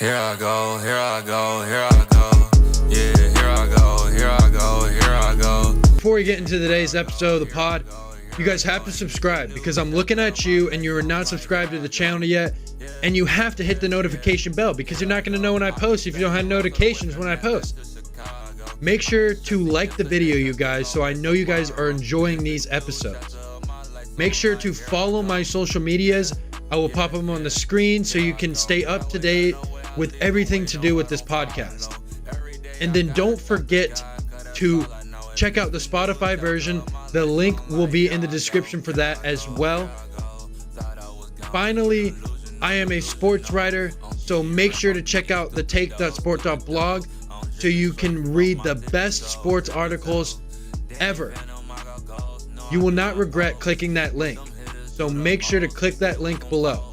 Here I go, here I go, here I go. Yeah, here I go, here I go, here I go. Before we get into today's episode of the pod, you guys have to subscribe because I'm looking at you and you're not subscribed to the channel yet. And you have to hit the notification bell because you're not going to know when I post if you don't have notifications when I post. Make sure to like the video, you guys, so I know you guys are enjoying these episodes. Make sure to follow my social medias. I will pop them on the screen so you can stay up to date with everything to do with this podcast. And then don't forget to check out the Spotify version. The link will be in the description for that as well. Finally, I am a sports writer, so make sure to check out the take.sport.blog so you can read the best sports articles ever. You will not regret clicking that link, so make sure to click that link below.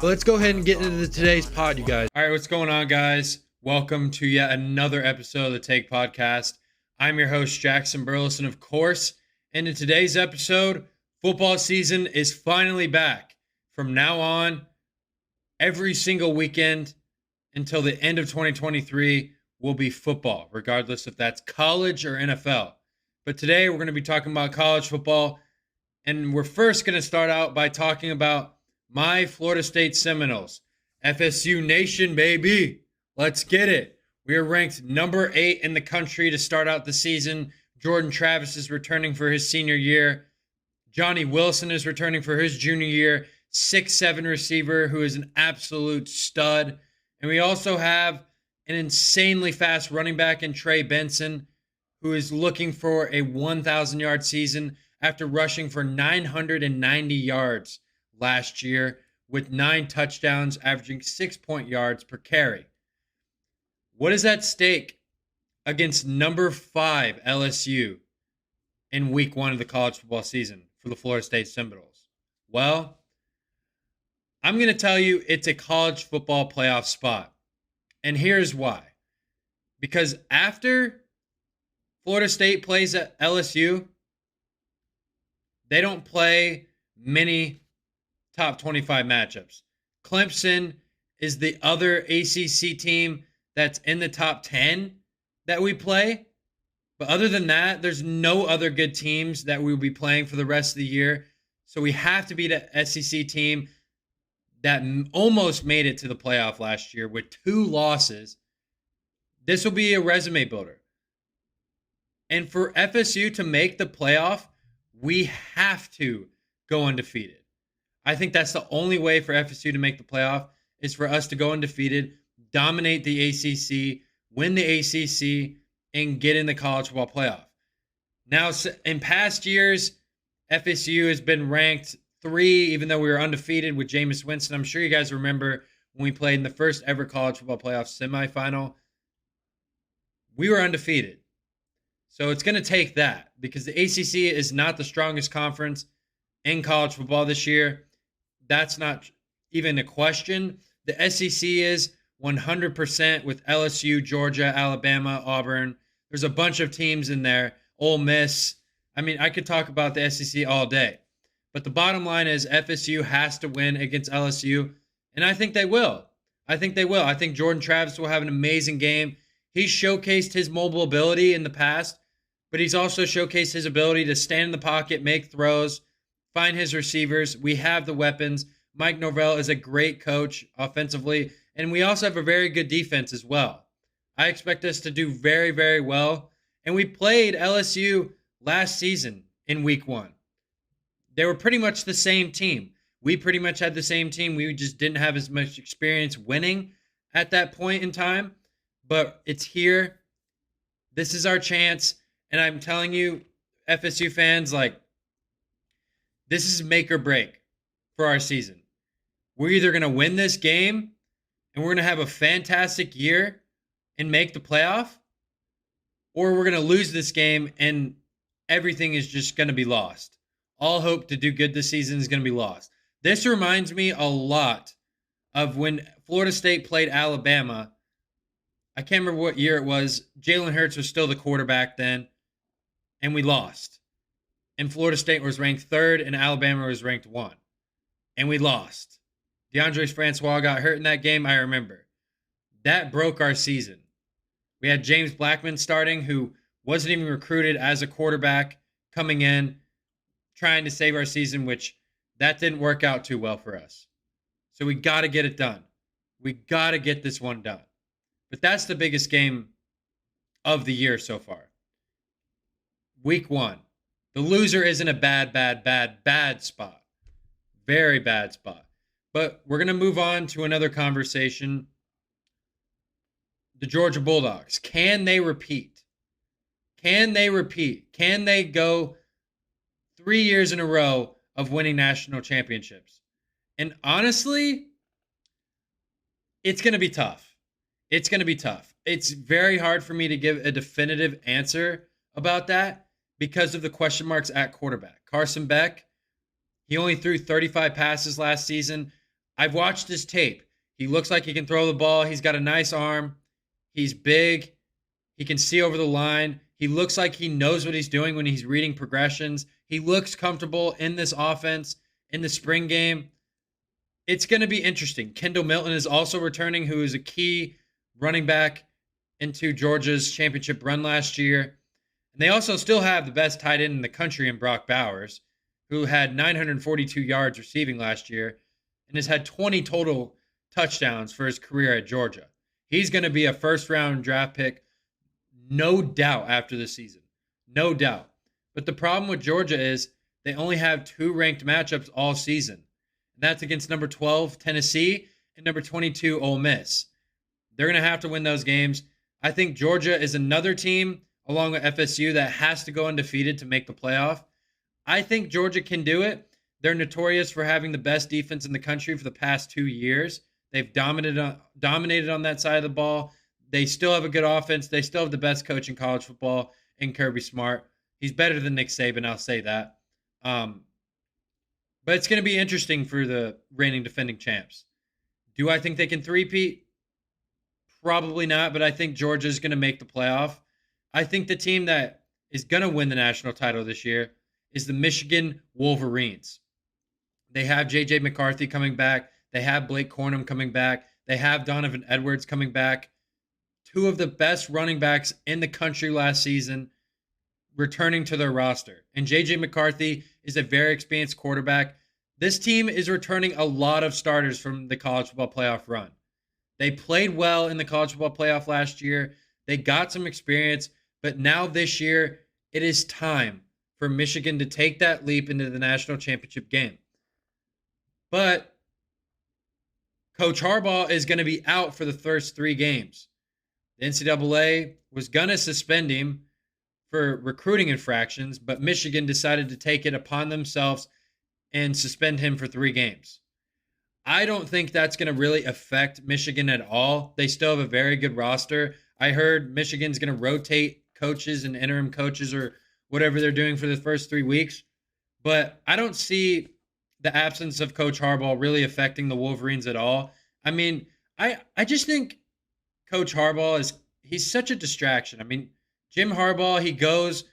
But let's go ahead and get into today's pod, you guys. All right, what's going on, guys? Welcome to yet another episode of the Take Podcast. I'm your host, Jackson Burleson, of course, and in today's episode, football season is finally back. From now on, every single weekend until the end of 2023 will be football, regardless if that's college or NFL. But today we're going to be talking about college football, and we're first going to start out by talking about my Florida State Seminoles. FSU Nation, baby. Let's get it. We are ranked number 8 in the country to start out the season. Jordan Travis is returning for his senior year. Johnny Wilson is returning for his junior year. 6'7" receiver who is an absolute stud. And we also have an insanely fast running back in Trey Benson, who is looking for a 1,000-yard season after rushing for 990 yards last year with 9 touchdowns, averaging 6 yards per carry. What is at stake against number 5 LSU in week 1 of the college football season for the Florida State Seminoles? Well, I'm going to tell you it's a college football playoff spot. And here's why. Because after Florida State plays at LSU, they don't play many top 25 matchups. Clemson is the other ACC team that's in the top 10 that we play. But other than that, there's no other good teams that we will be playing for the rest of the year. So we have to beat an SEC team that almost made it to the playoff last year with 2 losses. This will be a resume builder. And for FSU to make the playoff, we have to go undefeated. I think that's the only way for FSU to make the playoff is for us to go undefeated, dominate the ACC, win the ACC, and get in the college football playoff. Now, in past years, FSU has been ranked 3, even though we were undefeated with Jameis Winston. I'm sure you guys remember when we played in the first ever college football playoff semifinal. We were undefeated. So it's going to take that because the ACC is not the strongest conference in college football this year. That's not even a question. The SEC is 100% with LSU, Georgia, Alabama, Auburn. There's a bunch of teams in there. Ole Miss. I mean, I could talk about the SEC all day. But the bottom line is FSU has to win against LSU, and I think they will. I think Jordan Travis will have an amazing game. He's showcased his mobile ability in the past, but he's also showcased his ability to stand in the pocket, make throws, find his receivers. We have the weapons. Mike Norvell is a great coach offensively, and we also have a very good defense as well. I expect us to do very, very well. And we played LSU last season in week 1. They were pretty much the same team. We pretty much had the same team. We just didn't have as much experience winning at that point in time. But it's here. This is our chance. And I'm telling you, FSU fans, this is make or break for our season. We're either going to win this game and we're going to have a fantastic year and make the playoff, or we're going to lose this game and everything is just going to be lost. All hope to do good this season is going to be lost. This reminds me a lot of when Florida State played Alabama. I can't remember what year it was. Jalen Hurts was still the quarterback then, and we lost. And Florida State was ranked 3rd, and Alabama was ranked 1. And we lost. DeAndre Francois got hurt in that game, I remember. that broke our season. We had James Blackman starting, who wasn't even recruited as a quarterback, coming in, trying to save our season, which that didn't work out too well for us. So we got to get it done. We got to get this one done. But that's the biggest game of the year so far. Week 1. The loser is in a bad spot. Very bad spot. But we're going to move on to another conversation. The Georgia Bulldogs. Can they repeat? Can they repeat? Can they go 3 years in a row of winning national championships? And honestly, it's going to be tough. It's going to be tough. It's very hard for me to give a definitive answer about that because of the question marks at quarterback. Carson Beck, he only threw 35 passes last season. I've watched his tape. He looks like he can throw the ball. He's got a nice arm. He's big. He can see over the line. He looks like he knows what he's doing when he's reading progressions. He looks comfortable in this offense in the spring game. It's going to be interesting. Kendall Milton is also returning, who is a key running back into Georgia's championship run last year. And they also still have the best tight end in the country in Brock Bowers, who had 942 yards receiving last year and has had 20 total touchdowns for his career at Georgia. He's going to be a first-round draft pick, no doubt, after the season. No doubt. But the problem with Georgia is they only have 2 ranked matchups all season. And that's against number 12, Tennessee, and number 22, Ole Miss. They're going to have to win those games. I think Georgia is another team, along with FSU, that has to go undefeated to make the playoff. I think Georgia can do it. They're notorious for having the best defense in the country for the past 2 years. They've dominated on that side of the ball. They still have a good offense. They still have the best coach in college football in Kirby Smart. He's better than Nick Saban, I'll say that. But it's going to be interesting for the reigning defending champs. Do I think they can three-peat? Probably not, but I think Georgia's going to make the playoff. I think the team that is going to win the national title this year is the Michigan Wolverines. They have J.J. McCarthy coming back. They have Blake Cornum coming back. They have Donovan Edwards coming back. 2 of the best running backs in the country last season returning to their roster. And J.J. McCarthy is a very experienced quarterback. This team is returning a lot of starters from the college football playoff run. They played well in the college football playoff last year. They got some experience. But now this year, it is time for Michigan to take that leap into the national championship game. But Coach Harbaugh is going to be out for the first 3 games. The NCAA was going to suspend him for recruiting infractions, but Michigan decided to take it upon themselves and suspend him for 3 games. I don't think that's going to really affect Michigan at all. They still have a very good roster. I heard Michigan's going to rotate coaches and interim coaches or whatever they're doing for the first 3 weeks. But I don't see the absence of Coach Harbaugh really affecting the Wolverines at all. I mean, I just think Coach Harbaugh he's such a distraction. I mean, Jim Harbaugh, he goes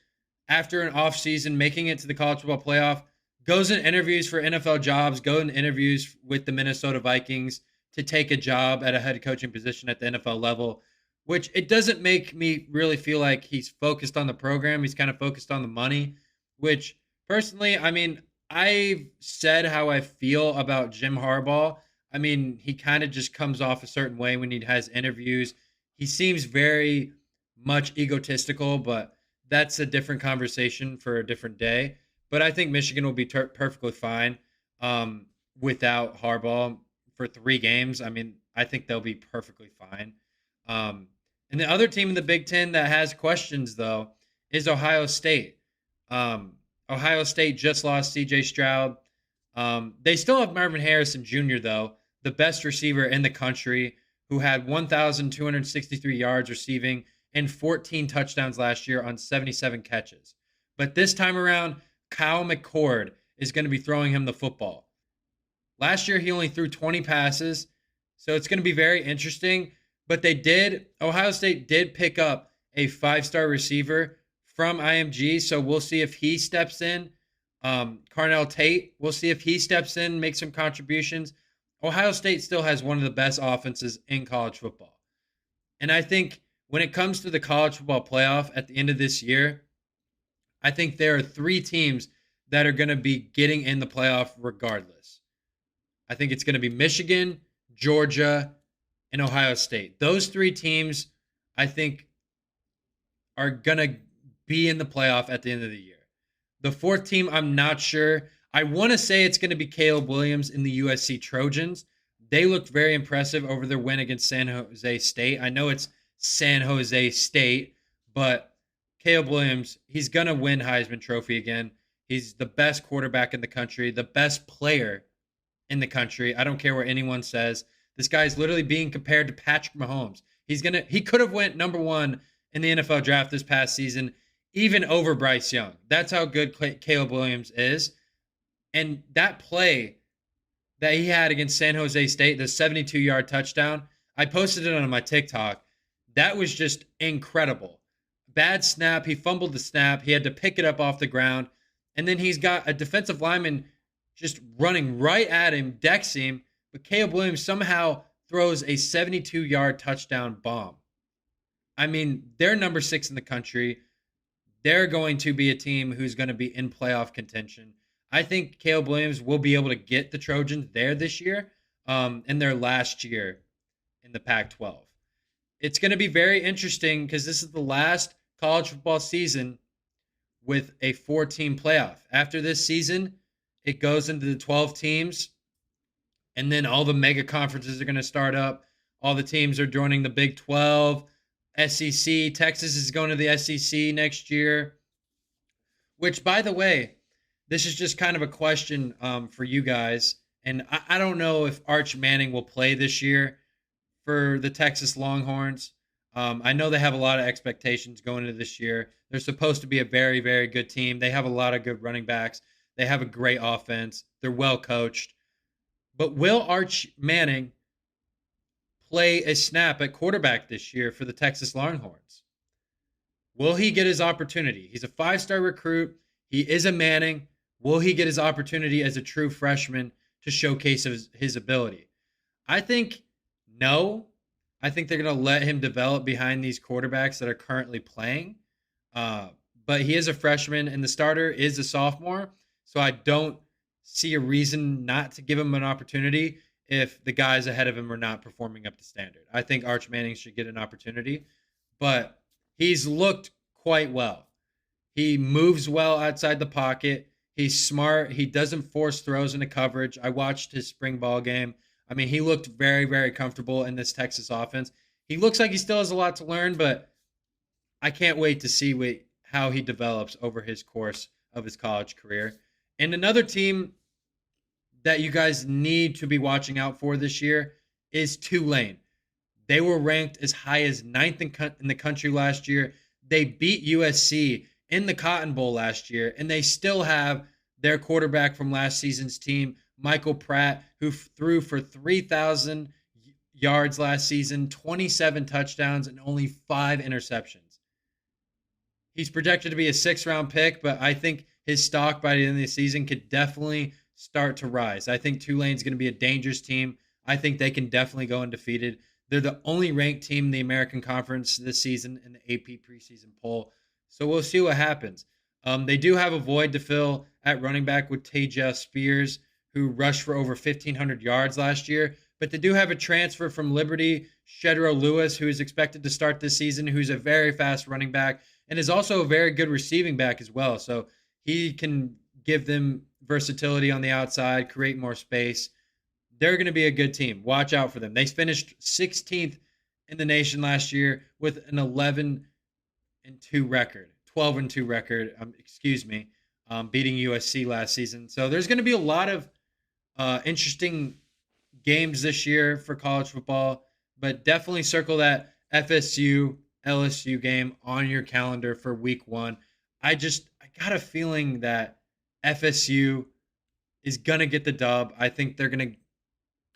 after an offseason, making it to the college football playoff, goes in interviews for NFL jobs, go in interviews with the Minnesota Vikings to take a job at a head coaching position at the NFL level, which it doesn't make me really feel like he's focused on the program. He's kind of focused on the money, which personally, I mean, I've said how I feel about Jim Harbaugh. I mean, he kind of just comes off a certain way when he has interviews. He seems very much egotistical, but that's a different conversation for a different day. But I think Michigan will be perfectly fine without Harbaugh for 3 games. I mean, I think they'll be perfectly fine. And the other team in the Big Ten that has questions, though, is Ohio State. Ohio State just lost C.J. Stroud. They still have Marvin Harrison Jr., though, the best receiver in the country, who had 1,263 yards receiving and 14 touchdowns last year on 77 catches. But this time around, Kyle McCord is going to be throwing him the football. Last year, he only threw 20 passes, so it's going to be very interesting. But Ohio State did pick up a 5-star receiver from IMG, so we'll see if he steps in. Carnell Tate, we'll see if he steps in, makes some contributions. Ohio State still has one of the best offenses in college football. And I think when it comes to the college football playoff at the end of this year, I think there are three teams that are going to be getting in the playoff regardless. I think it's going to be Michigan, Georgia, and Ohio State. Those three teams, I think, are going to be in the playoff at the end of the year. The fourth team, I'm not sure. I want to say it's going to be Caleb Williams in the USC Trojans. They looked very impressive over their win against San Jose State. I know it's San Jose State, but Caleb Williams, he's going to win Heisman Trophy again. He's the best quarterback in the country, the best player in the country. I don't care what anyone says. This guy's literally being compared to Patrick Mahomes. He could have went number one in the NFL draft this past season, even over Bryce Young. That's how good Caleb Williams is. And that play that he had against San Jose State, the 72-yard touchdown, I posted it on my TikTok. That was just incredible. Bad snap. He fumbled the snap. He had to pick it up off the ground. And then he's got a defensive lineman just running right at him, decks him. But Caleb Williams somehow throws a 72-yard touchdown bomb. I mean, they're number 6 in the country. They're going to be a team who's going to be in playoff contention. I think Caleb Williams will be able to get the Trojans there this year in their last year in the Pac-12. It's going to be very interesting because this is the last college football season with a 4-team playoff. After this season, it goes into the 12 teams, and then all the mega conferences are going to start up. All the teams are joining the Big 12, SEC. Texas is going to the SEC next year, which, by the way, this is just kind of a question for you guys. And I don't know if Arch Manning will play this year for the Texas Longhorns. I know they have a lot of expectations going into this year. They're supposed to be a very, very good team. They have a lot of good running backs. They have a great offense. They're well coached. But will Arch Manning play a snap at quarterback this year for the Texas Longhorns? Will he get his opportunity? He's a 5-star recruit. He is a Manning. Will he get his opportunity as a true freshman to showcase his ability? I think no. I think they're going to let him develop behind these quarterbacks that are currently playing. But he is a freshman, and the starter is a sophomore. So I don't see a reason not to give him an opportunity if the guys ahead of him are not performing up to standard. I think Arch Manning should get an opportunity, but he's looked quite well. He moves well outside the pocket. He's smart. He doesn't force throws into coverage. I watched his spring ball game. I mean, he looked very, very comfortable in this Texas offense. He looks like he still has a lot to learn, but I can't wait to see how he develops over his course of his college career. And another team that you guys need to be watching out for this year is Tulane. They were ranked as high as 9th in the country last year. They beat USC in the Cotton Bowl last year, and they still have their quarterback from last season's team, Michael Pratt, who threw for 3,000 yards last season, 27 touchdowns, and only 5 interceptions. He's projected to be a 6th-round pick, but I think his stock by the end of the season could definitely start to rise. I think Tulane's going to be a dangerous team. I think they can definitely go undefeated. They're the only ranked team in the American Conference this season in the AP preseason poll. So we'll see what happens. They do have a void to fill at running back with Teja Spears, who rushed for over 1,500 yards last year. But they do have a transfer from Liberty, Shedro Lewis, who is expected to start this season, who's a very fast running back and is also a very good receiving back as well. So he can give them versatility on the outside, create more space. They're going to be a good team. Watch out for them. They finished 16th in the nation last year with an 11-2 record, 12-2 record, beating USC last season. So there's going to be a lot of interesting games this year for college football, but definitely circle that FSU LSU game on your calendar for week 1. I got a feeling that FSU is going to get the dub. I think they're going to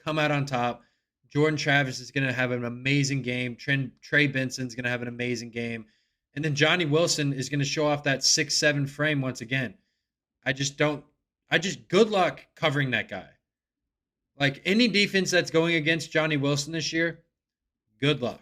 come out on top. Jordan Travis is going to have an amazing game. Trey Benson's going to have an amazing game. And then Johnny Wilson is going to show off that 6'7" frame once again. Good luck covering that guy. Like any defense that's going against Johnny Wilson this year, good luck.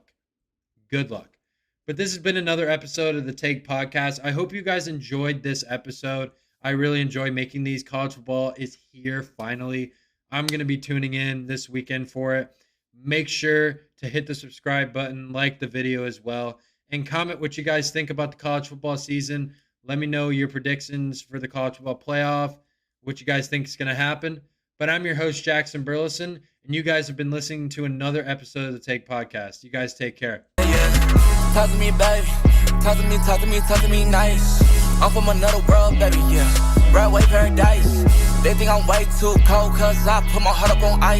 good luck. But this has been another episode of the Take Podcast. I hope you guys enjoyed this episode. I really enjoy making these. College football is here finally. I'm going to be tuning in this weekend for it. Make sure to hit the subscribe button, like the video as well, and comment what you guys think about the college football season. Let me know your predictions for the college football playoff, what you guys think is going to happen. But I'm your host, Jackson Burleson, and you guys have been listening to another episode of the Take Podcast. You guys take care. Talk to me, baby. Talk to me nice. I'm from another world, baby, yeah. Broadway paradise. They think I'm way too cold, cause I put my heart up on ice.